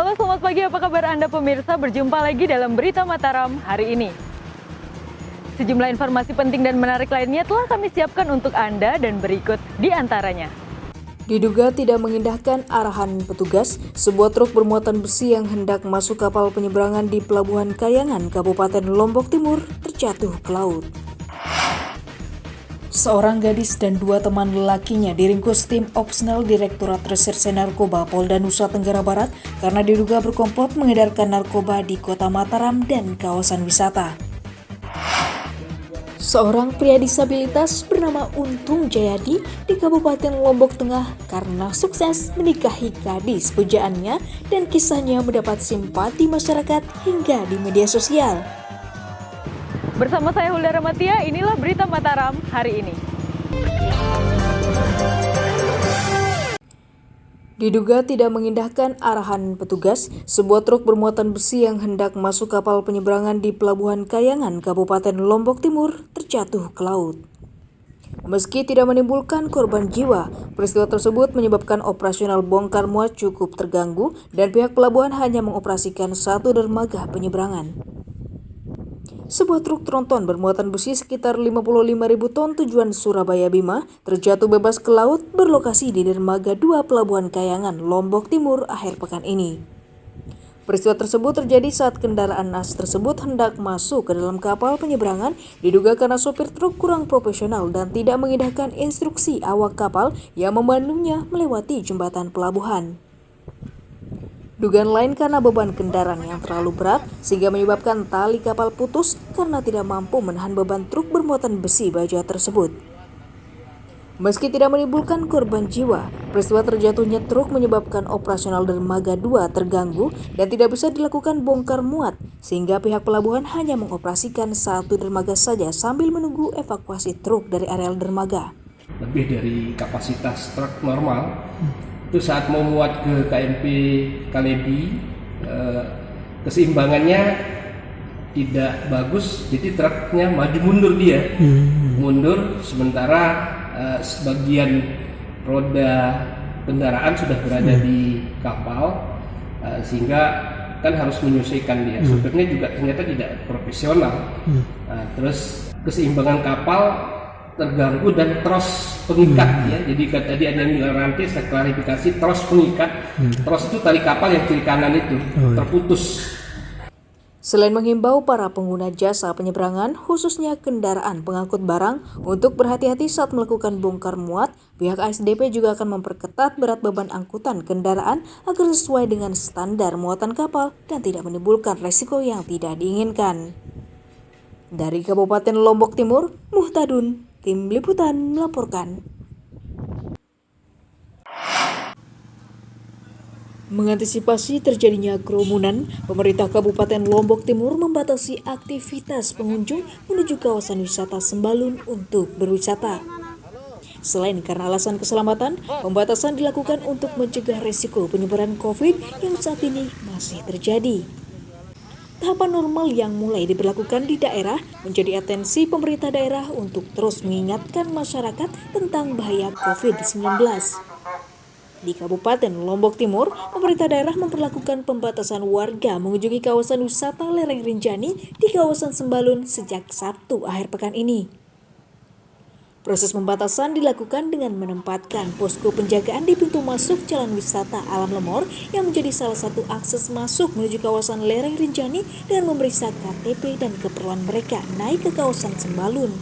Halo, selamat pagi. Apa kabar Anda pemirsa? Berjumpa lagi dalam Berita Mataram hari ini. Sejumlah informasi penting dan menarik lainnya telah kami siapkan untuk Anda dan berikut di antaranya. Diduga tidak mengindahkan arahan petugas, sebuah truk bermuatan besi yang hendak masuk kapal penyeberangan di Pelabuhan Kayangan, Kabupaten Lombok Timur, terjatuh ke laut. Seorang gadis dan dua teman lelakinya diringkus tim Opsnel Direktorat Reserse Narkoba Polda Nusa Tenggara Barat karena diduga berkomplot mengedarkan narkoba di Kota Mataram dan kawasan wisata. Seorang pria disabilitas bernama Untung Jayadi di Kabupaten Lombok Tengah karena sukses menikahi gadis pujaannya dan kisahnya mendapat simpati masyarakat hingga di media sosial. Bersama saya Hulda Ramatia, inilah Berita Mataram hari ini. Diduga tidak mengindahkan arahan petugas, sebuah truk bermuatan besi yang hendak masuk kapal penyeberangan di Pelabuhan Kayangan, Kabupaten Lombok Timur, terjatuh ke laut. Meski tidak menimbulkan korban jiwa, peristiwa tersebut menyebabkan operasional bongkar muat cukup terganggu dan pihak pelabuhan hanya mengoperasikan satu dermaga penyeberangan. Sebuah truk tronton bermuatan besi sekitar 55.000 ton tujuan Surabaya Bima terjatuh bebas ke laut berlokasi di dermaga 2 Pelabuhan Kayangan, Lombok Timur akhir pekan ini. Peristiwa tersebut terjadi saat kendaraan nas tersebut hendak masuk ke dalam kapal penyeberangan, diduga karena sopir truk kurang profesional dan tidak mengindahkan instruksi awak kapal yang memandunya melewati jembatan pelabuhan. Dugaan lain karena beban kendaraan yang terlalu berat sehingga menyebabkan tali kapal putus karena tidak mampu menahan beban truk bermuatan besi baja tersebut. Meski tidak menimbulkan korban jiwa, peristiwa terjatuhnya truk menyebabkan operasional dermaga 2 terganggu dan tidak bisa dilakukan bongkar muat sehingga pihak pelabuhan hanya mengoperasikan satu dermaga saja sambil menunggu evakuasi truk dari areal dermaga. Lebih dari kapasitas truk normal. Itu saat mau muat ke KMP Kalebi, keseimbangannya tidak bagus, jadi truknya maju mundur dia, mundur sementara sebagian roda kendaraan sudah berada di kapal, sehingga kan harus menyesuaikan dia. Supirnya juga ternyata tidak profesional, terus keseimbangan kapal terganggu dan tros pengikat ya. Jadi tadi ada yang bilang rantai, saya klarifikasi tros pengikat. Tros itu tali kapal yang kiri kanan itu terputus. Selain menghimbau para pengguna jasa penyeberangan, khususnya kendaraan pengangkut barang, untuk berhati-hati saat melakukan bongkar muat, pihak ASDP juga akan memperketat berat beban angkutan kendaraan agar sesuai dengan standar muatan kapal dan tidak menimbulkan resiko yang tidak diinginkan. Dari Kabupaten Lombok Timur, Muhtadun, Tim Liputan melaporkan. Mengantisipasi terjadinya kerumunan, pemerintah Kabupaten Lombok Timur membatasi aktivitas pengunjung menuju kawasan wisata Sembalun untuk berwisata. Selain karena alasan keselamatan, pembatasan dilakukan untuk mencegah risiko penyebaran COVID yang saat ini masih terjadi. Tahapan normal yang mulai diberlakukan di daerah menjadi atensi pemerintah daerah untuk terus mengingatkan masyarakat tentang bahaya COVID-19. Di Kabupaten Lombok Timur, pemerintah daerah memperlakukan pembatasan warga mengunjungi kawasan wisata lereng Rinjani di kawasan Sembalun sejak Sabtu akhir pekan ini. Proses pembatasan dilakukan dengan menempatkan posko penjagaan di pintu masuk Jalan Wisata Alam Lemor yang menjadi salah satu akses masuk menuju kawasan lereng Rinjani dan memeriksa KTP dan keperluan mereka naik ke kawasan Sembalun.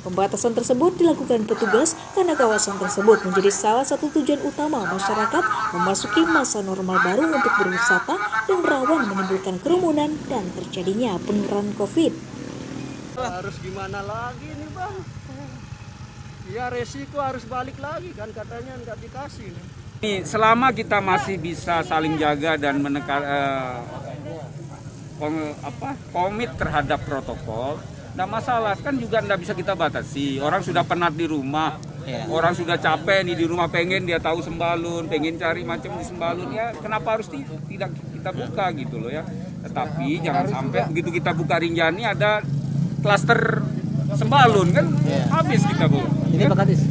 Pembatasan tersebut dilakukan petugas karena kawasan tersebut menjadi salah satu tujuan utama masyarakat memasuki masa normal baru untuk berwisata dan rawan menimbulkan kerumunan dan terjadinya penularan COVID. Harus gimana lagi nih bang? Ya resiko harus balik lagi kan katanya nggak dikasih nih. Selama kita masih bisa saling jaga dan menekan komit terhadap protokol, nggak masalah, kan juga nggak bisa kita batasi. Orang sudah penat di rumah, orang sudah capek nih di rumah, pengen dia tahu Sembalun, pengen cari macam di Sembalun, ya kenapa harus tidak kita buka gitu loh ya. Tetapi jangan sampai begitu kita buka Rinjani ada klaster Sembalun kan, habis kita Bu. Ini Pak Kadis.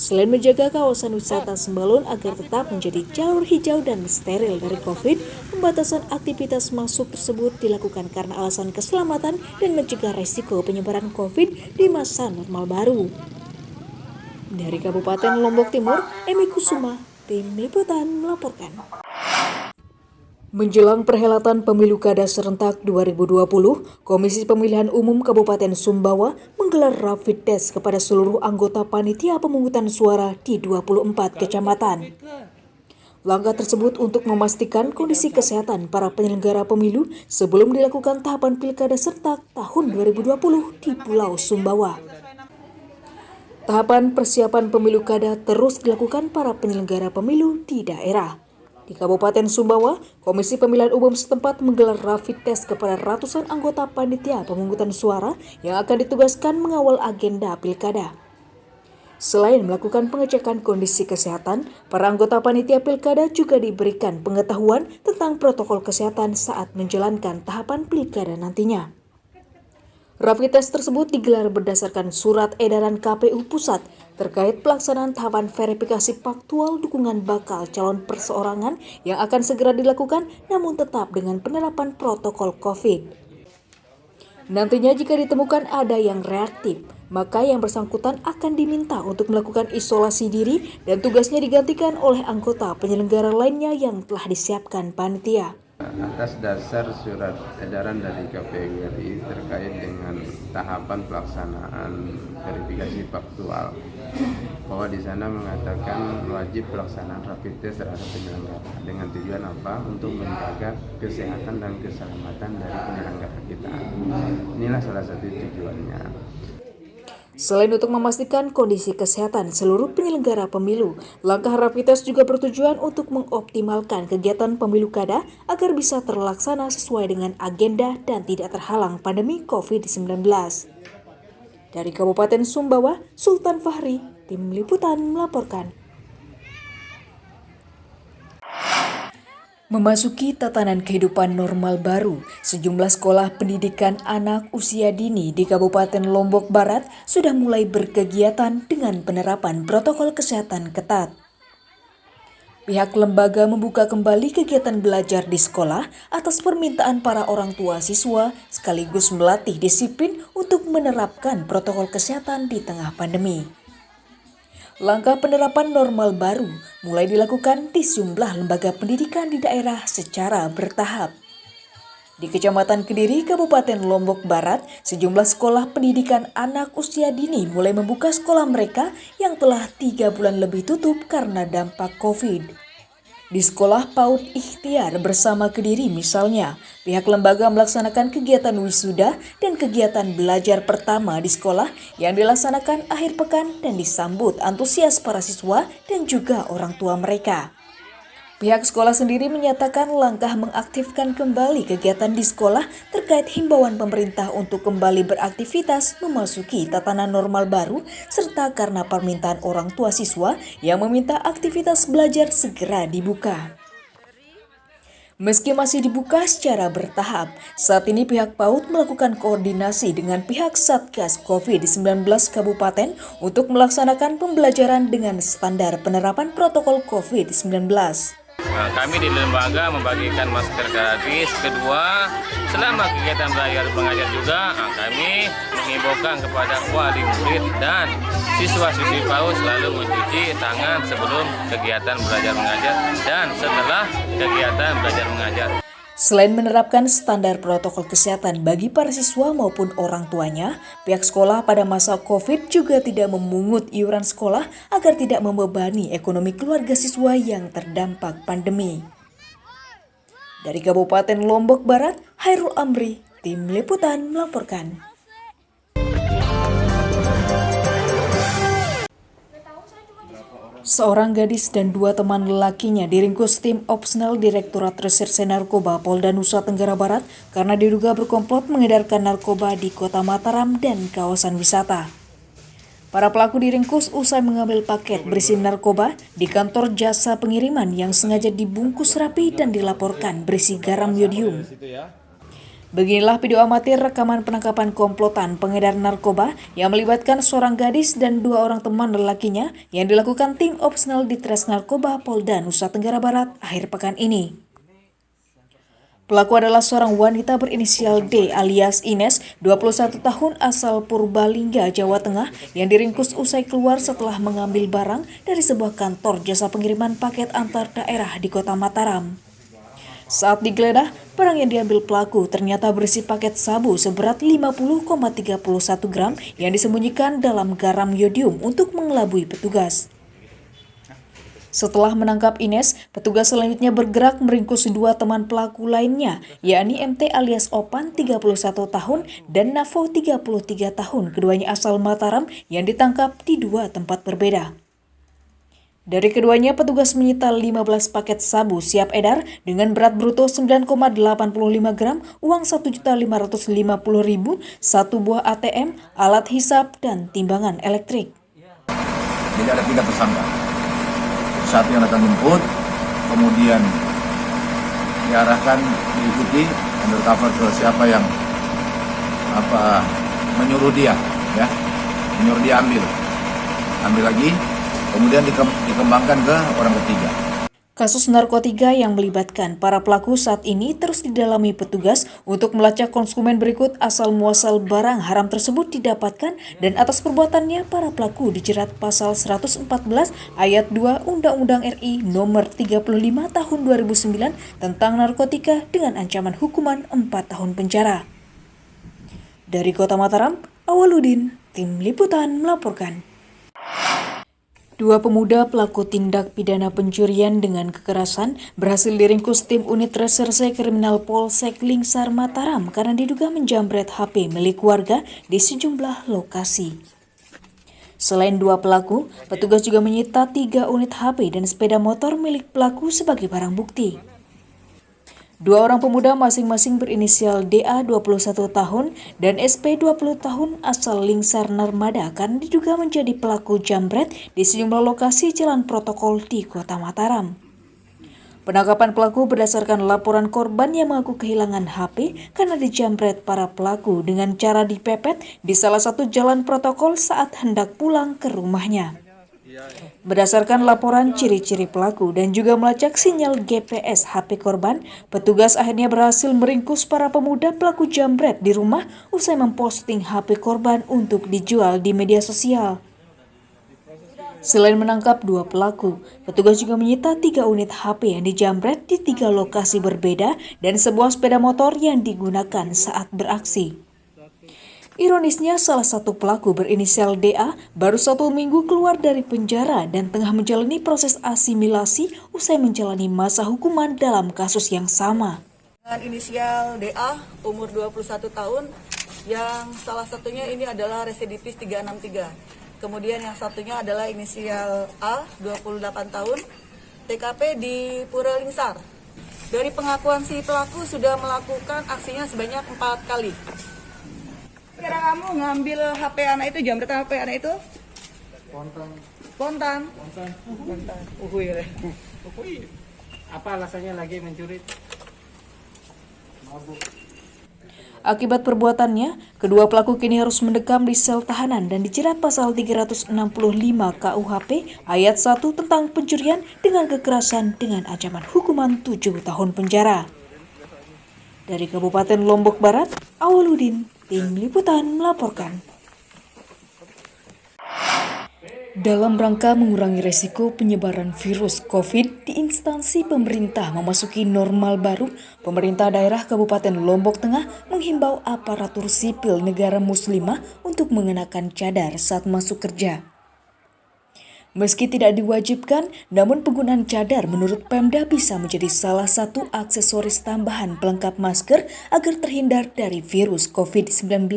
Selain menjaga kawasan wisata Sembalun agar tetap menjadi jalur hijau dan steril dari COVID, pembatasan aktivitas masuk tersebut dilakukan karena alasan keselamatan dan mencegah resiko penyebaran COVID di masa normal baru. Dari Kabupaten Lombok Timur, Emi Kusuma, Tim Liputan melaporkan. Menjelang perhelatan Pemilu Kada Serentak 2020, Komisi Pemilihan Umum Kabupaten Sumbawa menggelar rapid test kepada seluruh anggota panitia pemungutan suara di 24 kecamatan. Langkah tersebut untuk memastikan kondisi kesehatan para penyelenggara pemilu sebelum dilakukan tahapan Pilkada Serentak tahun 2020 di Pulau Sumbawa. Tahapan persiapan pemilu kada terus dilakukan para penyelenggara pemilu di daerah. Di Kabupaten Sumbawa, Komisi Pemilihan Umum setempat menggelar rapid test kepada ratusan anggota panitia pemungutan suara yang akan ditugaskan mengawal agenda pilkada. Selain melakukan pengecekan kondisi kesehatan, para anggota panitia pilkada juga diberikan pengetahuan tentang protokol kesehatan saat menjalankan tahapan pilkada nantinya. Rapid test tersebut digelar berdasarkan surat edaran KPU Pusat terkait pelaksanaan tahapan verifikasi faktual dukungan bakal calon perseorangan yang akan segera dilakukan namun tetap dengan penerapan protokol COVID. Nantinya jika ditemukan ada yang reaktif, maka yang bersangkutan akan diminta untuk melakukan isolasi diri dan tugasnya digantikan oleh anggota penyelenggara lainnya yang telah disiapkan panitia. Atas dasar surat edaran dari KPU RI terkait dengan tahapan pelaksanaan verifikasi faktual, bahwa di sana mengatakan wajib pelaksanaan rapid test terhadap penyelenggara dengan tujuan apa? Untuk menjaga kesehatan dan keselamatan dari penyelenggara kita. Inilah salah satu tujuannya. Selain untuk memastikan kondisi kesehatan seluruh penyelenggara pemilu, langkah rapid test juga bertujuan untuk mengoptimalkan kegiatan pemilu kada agar bisa terlaksana sesuai dengan agenda dan tidak terhalang pandemi COVID-19. Dari Kabupaten Sumbawa, Sultan Fahri, Tim Liputan melaporkan. Memasuki tatanan kehidupan normal baru, sejumlah sekolah pendidikan anak usia dini di Kabupaten Lombok Barat sudah mulai berkegiatan dengan penerapan protokol kesehatan ketat. Pihak lembaga membuka kembali kegiatan belajar di sekolah atas permintaan para orang tua siswa sekaligus melatih disiplin untuk menerapkan protokol kesehatan di tengah pandemi. Langkah penerapan normal baru mulai dilakukan di sejumlah lembaga pendidikan di daerah secara bertahap. Di Kecamatan Kediri, Kabupaten Lombok Barat, sejumlah sekolah pendidikan anak usia dini mulai membuka sekolah mereka yang telah 3 bulan lebih tutup karena dampak COVID. Di sekolah PAUD Ikhtiar bersama Kediri misalnya, pihak lembaga melaksanakan kegiatan wisuda dan kegiatan belajar pertama di sekolah yang dilaksanakan akhir pekan dan disambut antusias para siswa dan juga orang tua mereka. Pihak sekolah sendiri menyatakan langkah mengaktifkan kembali kegiatan di sekolah terkait himbauan pemerintah untuk kembali beraktivitas memasuki tatanan normal baru serta karena permintaan orang tua siswa yang meminta aktivitas belajar segera dibuka. Meski masih dibuka secara bertahap, saat ini pihak PAUD melakukan koordinasi dengan pihak Satgas COVID-19 Kabupaten untuk melaksanakan pembelajaran dengan standar penerapan protokol COVID-19. Kami di lembaga membagikan masker gratis. Kedua, selama kegiatan belajar mengajar juga, kami mengimbaukan kepada wali murid dan siswa-siswi PAUD selalu mencuci tangan sebelum kegiatan belajar mengajar dan setelah kegiatan belajar mengajar. Selain menerapkan standar protokol kesehatan bagi para siswa maupun orang tuanya, pihak sekolah pada masa COVID juga tidak memungut iuran sekolah agar tidak membebani ekonomi keluarga siswa yang terdampak pandemi. Dari Kabupaten Lombok Barat, Hairul Amri, Tim Liputan melaporkan. Seorang gadis dan 2 teman lelakinya diringkus tim Opsnel Direktorat Reserse Narkoba Polda Nusa Tenggara Barat karena diduga berkomplot mengedarkan narkoba di Kota Mataram dan kawasan wisata. Para pelaku diringkus usai mengambil paket berisi narkoba di kantor jasa pengiriman yang sengaja dibungkus rapi dan dilaporkan berisi garam yodium. Beginilah video amatir rekaman penangkapan komplotan pengedar narkoba yang melibatkan seorang gadis dan 2 orang teman lelakinya yang dilakukan tim opsional di Tres Narkoba Polda Nusa Tenggara Barat akhir pekan ini. Pelaku adalah seorang wanita berinisial D alias Ines, 21 tahun asal Purbalingga, Jawa Tengah yang diringkus usai keluar setelah mengambil barang dari sebuah kantor jasa pengiriman paket antar daerah di Kota Mataram. Saat digeledah, barang yang diambil pelaku ternyata berisi paket sabu seberat 50,31 gram yang disembunyikan dalam garam yodium untuk mengelabui petugas. Setelah menangkap Ines, petugas selanjutnya bergerak meringkus 2 teman pelaku lainnya, yakni MT alias Opan 31 tahun dan Navo 33 tahun, keduanya asal Mataram yang ditangkap di 2 tempat berbeda. Dari keduanya, petugas menyita 15 paket sabu siap edar dengan berat bruto 9,85 gram, uang Rp1.550.000, 1 buah ATM, alat hisap, dan timbangan elektrik. Jadi ada 3 tersangka. Satu yang datang jemput, kemudian diarahkan, diikuti undercover ke siapa yang menyuruh dia, menyuruh dia ambil lagi, kemudian dikembangkan ke orang ketiga. Kasus narkotika yang melibatkan para pelaku saat ini terus didalami petugas untuk melacak konsumen berikut asal muasal barang haram tersebut didapatkan dan atas perbuatannya para pelaku dijerat pasal 114 ayat 2 Undang-Undang RI nomor 35 tahun 2009 tentang narkotika dengan ancaman hukuman 4 tahun penjara. Dari Kota Mataram, Awaludin, Tim Liputan melaporkan. 2 pemuda pelaku tindak pidana pencurian dengan kekerasan berhasil diringkus tim unit reserse kriminal Polsek Lingsar Mataram karena diduga menjamret HP milik warga di sejumlah lokasi. Selain 2 pelaku, petugas juga menyita 3 unit HP dan sepeda motor milik pelaku sebagai barang bukti. 2 orang pemuda masing-masing berinisial DA 21 tahun dan SP 20 tahun asal Lingsar Narmada karena diduga menjadi pelaku jambret di sejumlah lokasi jalan protokol di Kota Mataram. Penangkapan pelaku berdasarkan laporan korban yang mengaku kehilangan HP karena dijambret para pelaku dengan cara dipepet di salah satu jalan protokol saat hendak pulang ke rumahnya. Berdasarkan laporan ciri-ciri pelaku dan juga melacak sinyal GPS HP korban, petugas akhirnya berhasil meringkus para pemuda pelaku jambret di rumah usai memposting HP korban untuk dijual di media sosial. Selain menangkap 2 pelaku, petugas juga menyita 3 unit HP yang dijambret di 3 lokasi berbeda dan sebuah sepeda motor yang digunakan saat beraksi. Ironisnya, salah satu pelaku berinisial DA baru 1 minggu keluar dari penjara dan tengah menjalani proses asimilasi usai menjalani masa hukuman dalam kasus yang sama. Dengan inisial DA, umur 21 tahun, yang salah satunya ini adalah residivis 363. Kemudian yang satunya adalah inisial A, 28 tahun, TKP di Pura Lingsar. Dari pengakuan si pelaku sudah melakukan aksinya sebanyak 4 kali. Kira kamu ngambil HP anak itu, jambret HP anak itu? Spontan. Uhuy. Apa alasannya lagi mencuri? Akibat perbuatannya, kedua pelaku kini harus mendekam di sel tahanan dan dijerat pasal 365 KUHP ayat 1 tentang pencurian dengan kekerasan dengan ancaman hukuman 7 tahun penjara. Dari Kabupaten Lombok Barat, Awaludin, Tim Liputan melaporkan. Dalam rangka mengurangi resiko penyebaran virus COVID di instansi pemerintah memasuki normal baru, pemerintah daerah Kabupaten Lombok Tengah menghimbau aparatur sipil negara muslimah untuk mengenakan cadar saat masuk kerja. Meski tidak diwajibkan, namun penggunaan cadar menurut Pemda bisa menjadi salah satu aksesoris tambahan pelengkap masker agar terhindar dari virus COVID-19.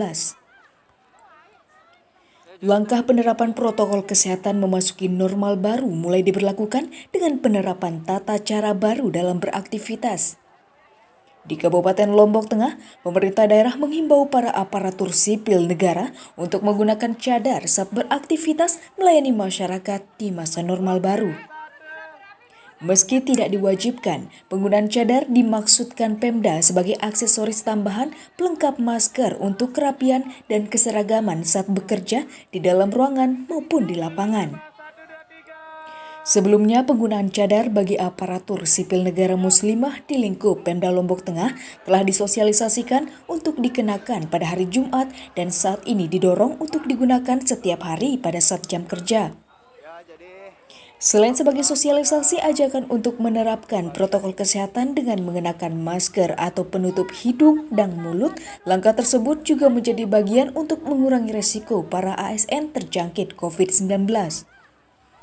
Langkah penerapan protokol kesehatan memasuki normal baru mulai diberlakukan dengan penerapan tata cara baru dalam beraktivitas. Di Kabupaten Lombok Tengah, pemerintah daerah menghimbau para aparatur sipil negara untuk menggunakan cadar saat beraktivitas melayani masyarakat di masa normal baru. Meski tidak diwajibkan, penggunaan cadar dimaksudkan Pemda sebagai aksesoris tambahan pelengkap masker untuk kerapian dan keseragaman saat bekerja di dalam ruangan maupun di lapangan. Sebelumnya, penggunaan cadar bagi aparatur sipil negara muslimah di lingkup Pemda Lombok Tengah telah disosialisasikan untuk dikenakan pada hari Jumat dan saat ini didorong untuk digunakan setiap hari pada saat jam kerja. Selain sebagai sosialisasi ajakan untuk menerapkan protokol kesehatan dengan mengenakan masker atau penutup hidung dan mulut, langkah tersebut juga menjadi bagian untuk mengurangi resiko para ASN terjangkit COVID-19.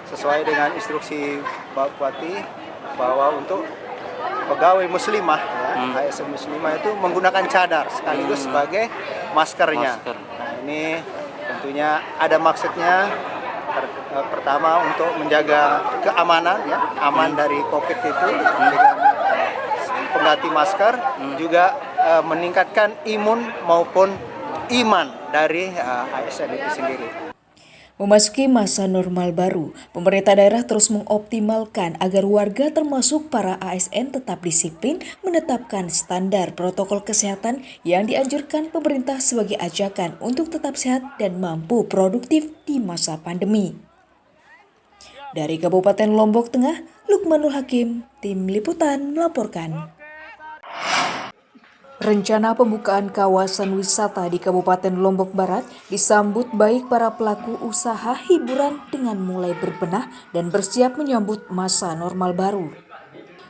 Sesuai dengan instruksi Bapak Bupati bahwa untuk pegawai muslimah, ASN muslimah itu menggunakan cadar sekaligus sebagai maskernya. Nah, ini tentunya ada maksudnya. Pertama untuk menjaga keamanan, ya, aman dari COVID itu dengan pengganti masker, juga meningkatkan imun maupun iman dari ASN itu sendiri. Memasuki masa normal baru, pemerintah daerah terus mengoptimalkan agar warga termasuk para ASN tetap disiplin menetapkan standar protokol kesehatan yang dianjurkan pemerintah sebagai ajakan untuk tetap sehat dan mampu produktif di masa pandemi. Dari Kabupaten Lombok Tengah, Lukmanul Hakim, Tim Liputan melaporkan. Rencana pembukaan kawasan wisata di Kabupaten Lombok Barat disambut baik para pelaku usaha hiburan dengan mulai berbenah dan bersiap menyambut masa normal baru.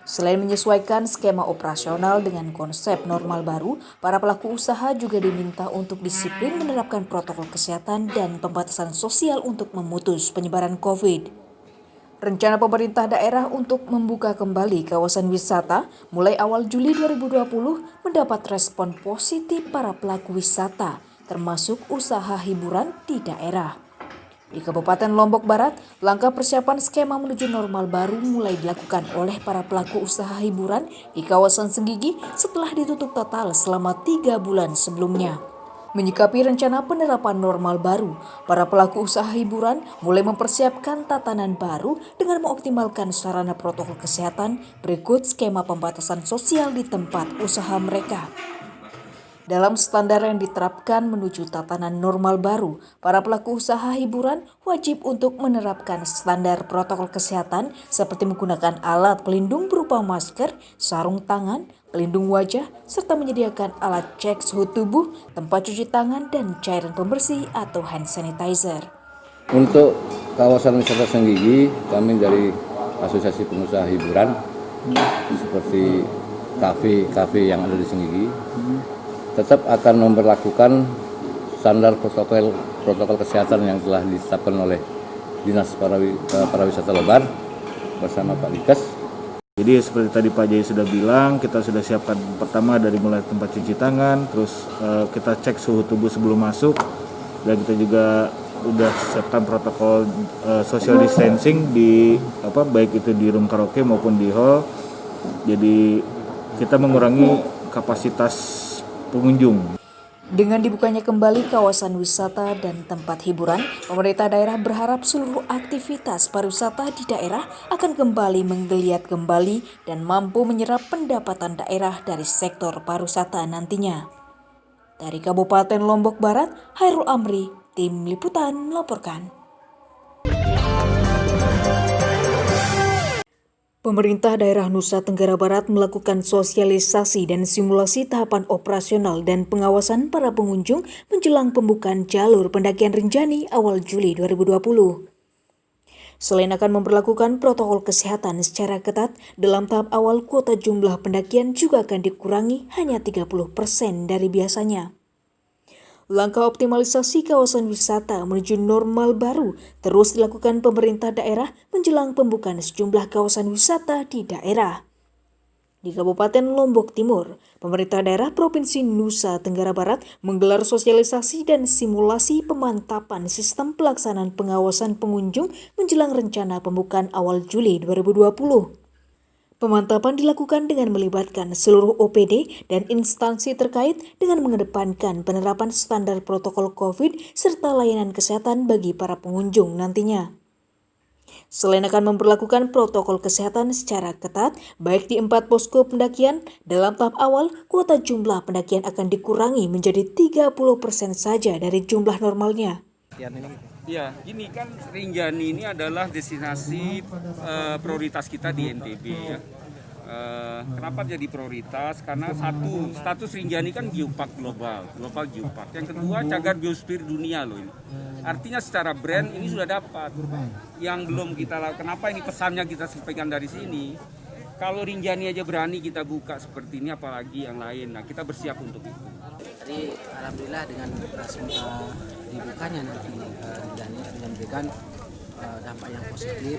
Selain menyesuaikan skema operasional dengan konsep normal baru, para pelaku usaha juga diminta untuk disiplin menerapkan protokol kesehatan dan pembatasan sosial untuk memutus penyebaran COVID. Rencana pemerintah daerah untuk membuka kembali kawasan wisata mulai awal Juli 2020 mendapat respon positif para pelaku wisata, termasuk usaha hiburan di daerah. Di Kabupaten Lombok Barat, langkah persiapan skema menuju normal baru mulai dilakukan oleh para pelaku usaha hiburan di kawasan Senggigi setelah ditutup total selama 3 bulan sebelumnya. Menyikapi rencana penerapan normal baru, para pelaku usaha hiburan mulai mempersiapkan tatanan baru dengan mengoptimalkan sarana protokol kesehatan berikut skema pembatasan sosial di tempat usaha mereka. Dalam standar yang diterapkan menuju tatanan normal baru, para pelaku usaha hiburan wajib untuk menerapkan standar protokol kesehatan seperti menggunakan alat pelindung berupa masker, sarung tangan, pelindung wajah, serta menyediakan alat cek suhu tubuh, tempat cuci tangan, dan cairan pembersih atau hand sanitizer. Untuk kawasan wisata Senggigi, kami dari Asosiasi Pengusaha Hiburan, seperti kafe-kafe yang ada di Senggigi, tetap akan memperlakukan standar protokol kesehatan yang telah ditetapkan oleh Dinas Pariwisata Lobar bersama Pak Dikes. Jadi seperti tadi Pak Jai sudah bilang, kita sudah siapkan pertama dari mulai tempat cuci tangan, terus kita cek suhu tubuh sebelum masuk, dan kita juga udah siapkan protokol social distancing di baik itu di room karaoke maupun di hall. Jadi kita mengurangi kapasitas pengunjung. Dengan dibukanya kembali kawasan wisata dan tempat hiburan, pemerintah daerah berharap seluruh aktivitas pariwisata di daerah akan kembali menggeliat kembali dan mampu menyerap pendapatan daerah dari sektor pariwisata nantinya. Dari Kabupaten Lombok Barat, Hairul Amri, Tim Liputan melaporkan. Pemerintah daerah Nusa Tenggara Barat melakukan sosialisasi dan simulasi tahapan operasional dan pengawasan para pengunjung menjelang pembukaan jalur pendakian Rinjani awal Juli 2020. Selain akan memperlakukan protokol kesehatan secara ketat, dalam tahap awal kuota jumlah pendakian juga akan dikurangi hanya 30% dari biasanya. Langkah optimalisasi kawasan wisata menuju normal baru terus dilakukan pemerintah daerah menjelang pembukaan sejumlah kawasan wisata di daerah. Di Kabupaten Lombok Timur, pemerintah daerah Provinsi Nusa Tenggara Barat menggelar sosialisasi dan simulasi pemantapan sistem pelaksanaan pengawasan pengunjung menjelang rencana pembukaan awal Juli 2020. Pemantapan dilakukan dengan melibatkan seluruh OPD dan instansi terkait dengan mengedepankan penerapan standar protokol COVID serta layanan kesehatan bagi para pengunjung nantinya. Selain akan memperlakukan protokol kesehatan secara ketat, baik di 4 posko pendakian, dalam tahap awal, kuota jumlah pendakian akan dikurangi menjadi 30% saja dari jumlah normalnya. Ya, gini kan Rinjani ini adalah destinasi prioritas kita di NTB ya. Kenapa jadi prioritas? Karena satu, status Rinjani kan geopark global geopark. Yang kedua, cagar biosfer dunia loh ini. Artinya secara brand ini sudah dapat. Yang belum kita lakukan, kenapa ini pesannya kita sampaikan dari sini. Kalau Rinjani aja berani kita buka seperti ini, apalagi yang lain. Nah, kita bersiap untuk itu. Jadi alhamdulillah dengan dibukanya nanti Rinjani dengan memberikan dampak yang positif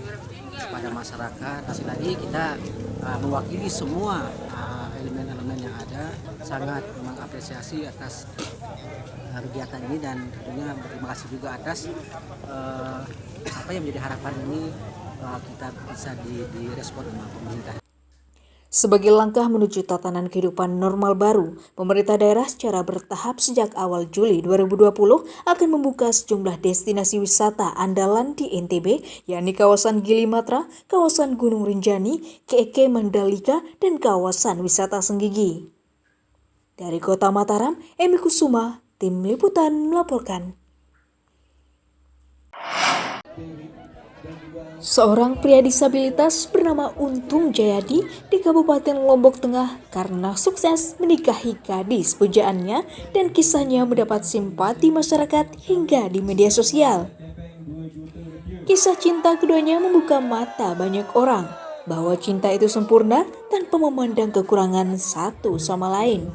kepada masyarakat. Masih lagi kita mewakili semua elemen-elemen yang ada, sangat mengapresiasi atas kegiatan ini dan tentunya berterima kasih juga atas apa yang menjadi harapan ini kita bisa direspon oleh pemerintah. Sebagai langkah menuju tatanan kehidupan normal baru, pemerintah daerah secara bertahap sejak awal Juli 2020 akan membuka sejumlah destinasi wisata andalan di NTB, yakni kawasan Gili Matra, kawasan Gunung Rinjani, Keke Mandalika, dan kawasan wisata Senggigi. Dari Kota Mataram, Emi Kusuma, Tim Liputan melaporkan. Seorang pria disabilitas bernama Untung Jayadi di Kabupaten Lombok Tengah karena sukses menikahi gadis pujaannya dan kisahnya mendapat simpati masyarakat hingga di media sosial. Kisah cinta keduanya membuka mata banyak orang bahwa cinta itu sempurna tanpa memandang kekurangan satu sama lain.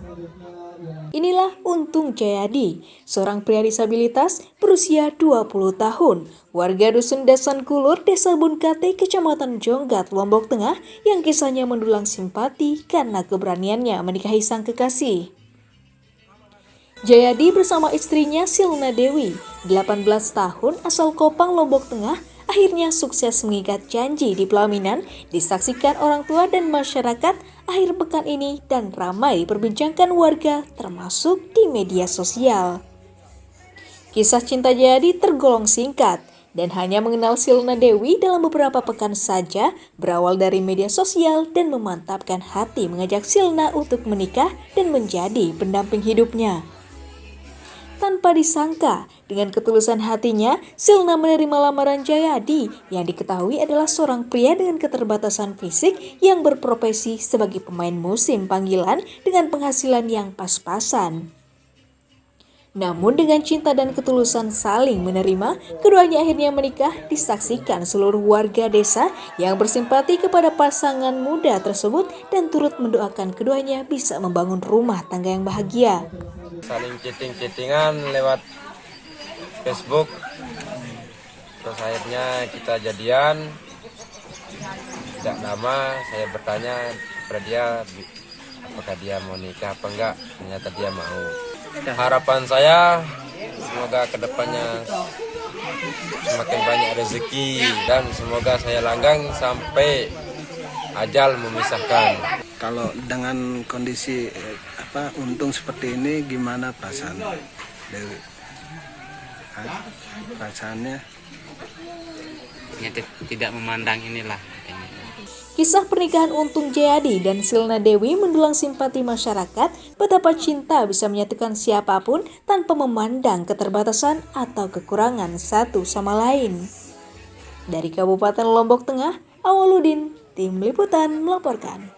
Inilah Untung Jayadi, seorang pria disabilitas berusia 20 tahun, warga Dusun Dasan Kulur, Desa Bunkate, Kecamatan Jonggat, Lombok Tengah, yang kisahnya mendulang simpati karena keberaniannya menikahi sang kekasih. Jayadi bersama istrinya Silna Dewi, 18 tahun, asal Kopang, Lombok Tengah, akhirnya sukses mengikat janji di pelaminan, disaksikan orang tua dan masyarakat akhir pekan ini dan ramai diperbincangkan warga termasuk di media sosial. Kisah cinta Jayadi tergolong singkat dan hanya mengenal Silna Dewi dalam beberapa pekan saja, berawal dari media sosial dan memantapkan hati mengajak Silna untuk menikah dan menjadi pendamping hidupnya. Tanpa disangka, dengan ketulusan hatinya, Silna menerima lamaran Jayadi yang diketahui adalah seorang pria dengan keterbatasan fisik yang berprofesi sebagai pemain musim panggilan dengan penghasilan yang pas-pasan. Namun dengan cinta dan ketulusan saling menerima, keduanya akhirnya menikah disaksikan seluruh warga desa yang bersimpati kepada pasangan muda tersebut dan turut mendoakan keduanya bisa membangun rumah tangga yang bahagia. Saling chatting-chattingan lewat Facebook, terus akhirnya kita jadian. Tidak lama saya bertanya kepada dia apakah dia mau nikah apa enggak, ternyata dia mau. Harapan saya semoga kedepannya semakin banyak rezeki dan semoga saya langgeng sampai ajal memisahkan. Kalau dengan kondisi Untung seperti ini gimana perasaan Dewi? Perasaannya? Ya, tidak memandang inilah. Kisah pernikahan Untung Jayadi dan Silna Dewi mendulang simpati masyarakat betapa cinta bisa menyatukan siapapun tanpa memandang keterbatasan atau kekurangan satu sama lain. Dari Kabupaten Lombok Tengah, Awaludin, Tim Liputan melaporkan.